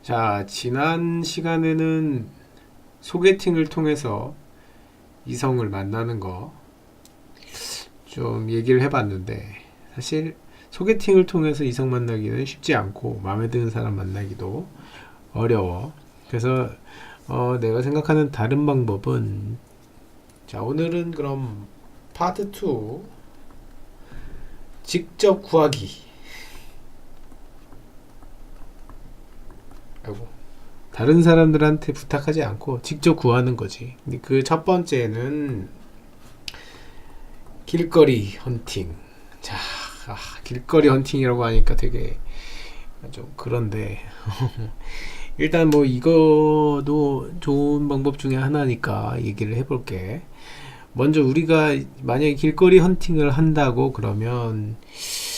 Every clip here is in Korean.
자, 지난 시간에는 소개팅을 통해서 이성을 만나는 거 좀 얘기를 해봤는데, 사실 소개팅을 통해서 이성 만나기는 쉽지 않고 마음에 드는 사람 만나기도 어려워. 그래서 내가 생각하는 다른 방법은, 자, 오늘은 그럼 파트 2, 직접 구하기. 아이고, 다른 사람들한테 부탁하지 않고 직접 구하는 거지. 근데 그 첫 번째는 길거리 헌팅. 자, 길거리 헌팅이라고 하니까 되게 좀 그런데 일단 뭐 이거도 좋은 방법 중에 하나니까 얘기를 해볼게. 먼저 우리가 만약에 길거리 헌팅을 한다고 그러면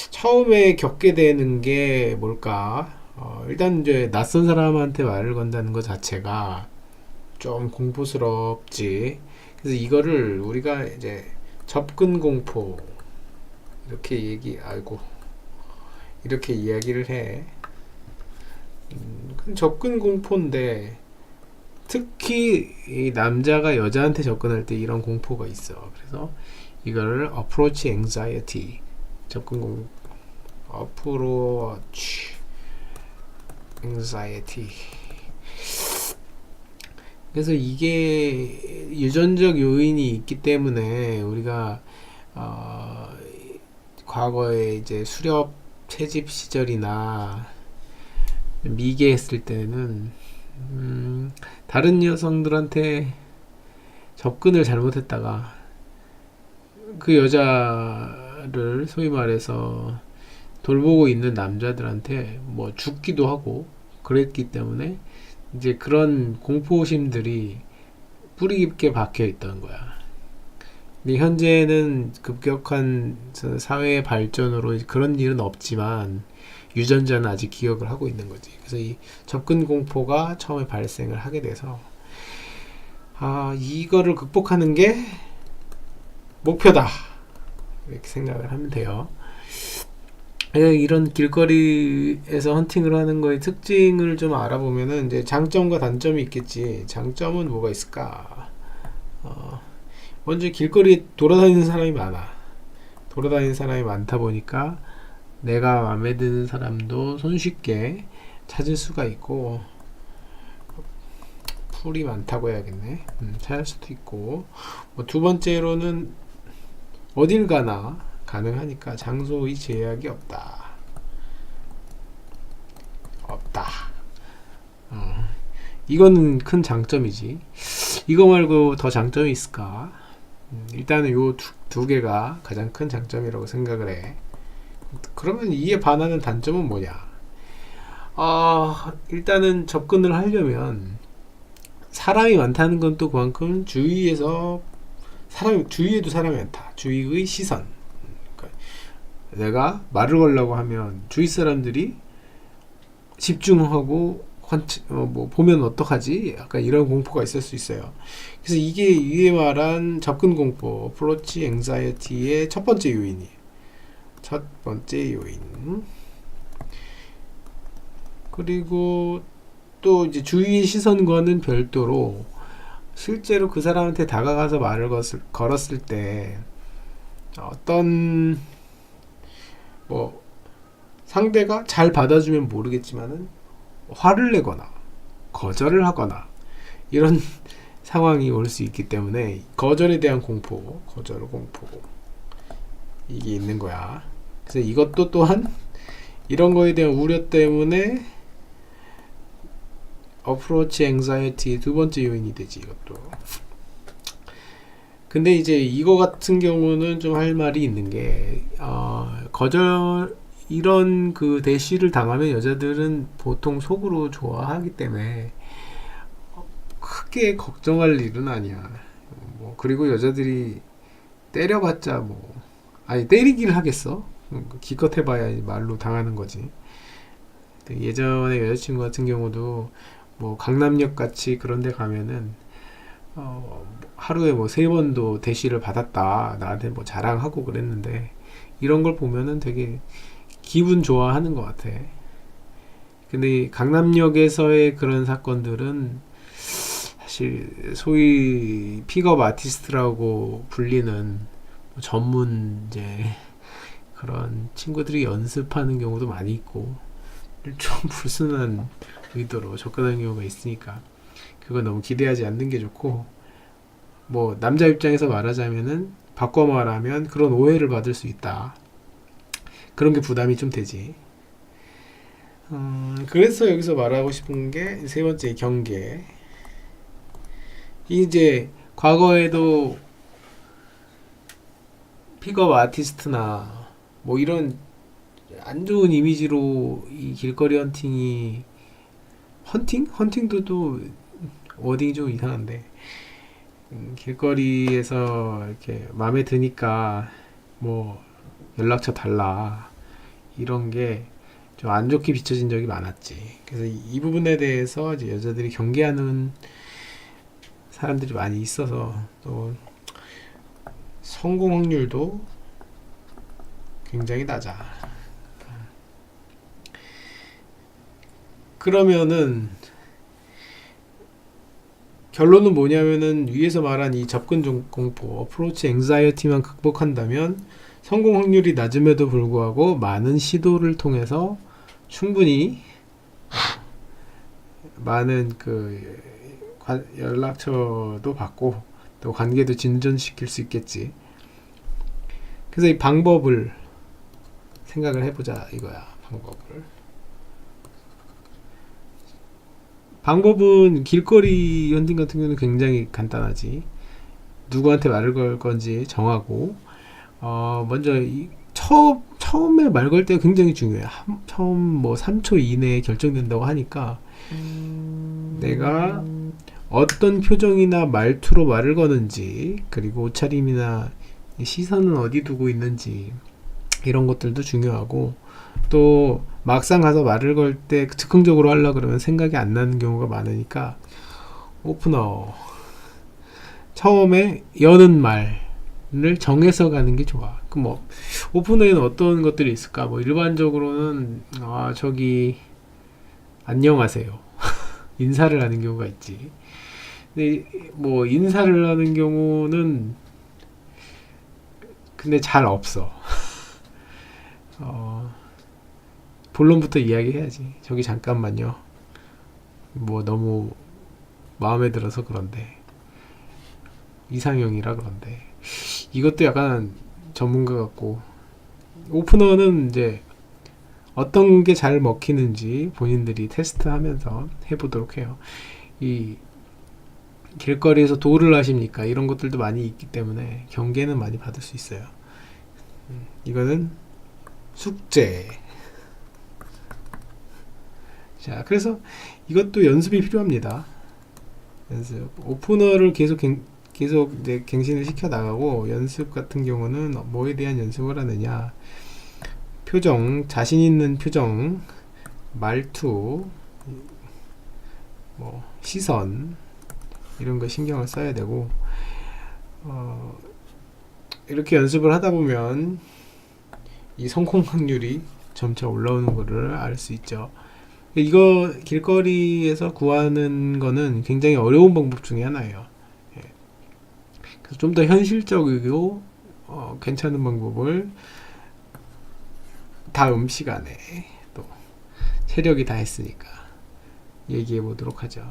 처음에 겪게 되는 게 뭘까? 일단 이제 낯선 사람한테 말을 건다는 것 자체가 좀 공포스럽지. 그래서 이거를 우리가 이제 접근 공포 이렇게 이렇게 이야기를 해. 접근 공포인데 특히 이 남자가 여자한테 접근할 때 이런 공포가 있어. 그래서 이거를 approach anxiety, 접근 공포, approach anxiety. 그래서 이게 유전적 요인이 있기 때문에 우리가 과거에 이제 수렵 채집 시절이나 미개했을 때는 다른 여성들한테 접근을 잘못했다가 그 여자를 소위 말해서 돌보고 있는 남자들한테 뭐 죽기도 하고 그랬기 때문에 이제 그런 공포심들이 뿌리 깊게 박혀 있던 거야. 근데 현재는 급격한 사회의 발전으로 그런 일은 없지만 유전자는 아직 기억을 하고 있는 거지. 그래서 이 접근 공포가 처음에 발생을 하게 돼서 이거를 극복하는 게 목표다 이렇게 생각을 하면 돼요. 이런 길거리에서 헌팅을 하는 거의 특징을 좀 알아보면은 이제 장점과 단점이 있겠지. 장점은 뭐가 있을까? 먼저 길거리에 돌아다니는 사람이 많아. 돌아다니는 사람이 많다 보니까 내가 마음에 드는 사람도 손쉽게 찾을 수가 있고, 풀이 많다고 해야겠네. 찾을 수도 있고, 뭐 두 번째로는 어딜 가나 가능하니까 장소의 제약이 없다. 이거는 큰 장점이지. 이거 말고 더 장점이 있을까? 일단은 요 두 개가 가장 큰 장점이라고 생각을 해. 그러면 이에 반하는 단점은 뭐냐? 일단은 접근을 하려면 사람이 많다는 건 또 그만큼 주위에도 사람이 많다. 주위의 시선. 그러니까 내가 말을 걸려고 하면 주위 사람들이 집중하고 뭐 보면 어떡하지? 약간 이런 공포가 있을 수 있어요. 그래서 이게 위에 말한 접근 공포, approach anxiety의 첫 번째 요인이에요. 첫 번째 요인. 그리고 또 이제 주위의 시선과는 별도로 실제로 그 사람한테 다가가서 말을 걸었을 때 어떤 뭐 상대가 잘 받아주면 모르겠지만은 화를 내거나 거절을 하거나 이런 상황이 올 수 있기 때문에 거절에 대한 거절 공포 이게 있는 거야. 그래서 이것도 또한 이런 거에 대한 우려 때문에 어프로치 앵자이티 두 번째 요인이 되지. 이것도. 근데 이제 이거 같은 경우는 좀 할 말이 있는 게 거절 이런 그 대시를 당하면 여자들은 보통 속으로 좋아하기 때문에 크게 걱정할 일은 아니야. 뭐 그리고 여자들이 때려봤자 때리기를 하겠어? 기껏 해봐야 말로 당하는 거지. 예전에 여자친구 같은 경우도 뭐 강남역 같이 그런 데 가면은 하루에 뭐 3번도 대시를 받았다 나한테 뭐 자랑하고 그랬는데 이런 걸 보면은 되게 기분 좋아하는 것 같아. 근데 강남역에서의 그런 사건들은 사실 소위 픽업 아티스트라고 불리는 전문 이제 그런 친구들이 연습하는 경우도 많이 있고 좀 불순한 의도로 접근하는 경우가 있으니까 그거 너무 기대하지 않는 게 좋고, 뭐 남자 입장에서 말하자면은 바꿔 말하면 그런 오해를 받을 수 있다. 그런 게 부담이 좀 되지. 그래서 여기서 말하고 싶은 게 세 번째 경계. 이제 과거에도 픽업 아티스트나 뭐 이런 안 좋은 이미지로 이 길거리 헌팅이 헌팅도 또 워딩이 좀 이상한데 길거리에서 이렇게 마음에 드니까 뭐 연락처 달라 이런 게 좀 안 좋게 비춰진 적이 많았지. 그래서 이 부분에 대해서 이제 여자들이 경계하는 사람들이 많이 있어서 또 성공 확률도 굉장히 낮아. 그러면은 결론은 뭐냐면은 위에서 말한 이 접근 공포, 어프로치 앵자이어티만 극복한다면 성공 확률이 낮음에도 불구하고 많은 시도를 통해서 충분히 많은 그 연락처도 받고 또 관계도 진전시킬 수 있겠지. 그래서 이 방법을 생각을 해보자 이거야. 방법은 길거리 헌팅 같은 경우는 굉장히 간단하지. 누구한테 말을 걸 건지 정하고 먼저 처음에 말 걸 때가 굉장히 중요해. 처음 뭐 3초 이내에 결정된다고 하니까 내가 어떤 표정이나 말투로 말을 거는지, 그리고 옷차림이나 시선은 어디 두고 있는지 이런 것들도 중요하고, 또 막상 가서 말을 걸 때 즉흥적으로 하려고 그러면 생각이 안 나는 경우가 많으니까 오프너 처음에 여는 말을 정해서 가는 게 좋아. 그 뭐 오프너에는 어떤 것들이 있을까? 뭐 일반적으로는 저기 안녕하세요 인사를 하는 경우가 있지. 근데 뭐 인사를 하는 경우는 근데 잘 없어. 본론부터 이야기해야지. 저기 잠깐만요. 뭐 너무 마음에 들어서 그런데 이상형이라 그런데 이것도 약간 전문가 같고, 오프너는 이제 어떤 게 잘 먹히는지 본인들이 테스트하면서 해보도록 해요. 이 길거리에서 도를 하십니까? 이런 것들도 많이 있기 때문에 경계는 많이 받을 수 있어요. 이거는 숙제. 자, 그래서 이것도 연습이 필요합니다. 연습. 오프너를 계속 이제 갱신을 시켜 나가고, 연습 같은 경우는 뭐에 대한 연습을 하느냐, 표정, 자신 있는 표정, 말투, 뭐 시선 이런 거 신경을 써야 되고, 이렇게 연습을 하다 보면 이 성공 확률이 점차 올라오는 것을 알 수 있죠. 이거 길거리에서 구하는 거는 굉장히 어려운 방법 중에 하나예요. 그래서 좀 더 현실적이고 괜찮은 방법을 다음 시간에 또 체력이 다 했으니까 얘기해 보도록 하죠.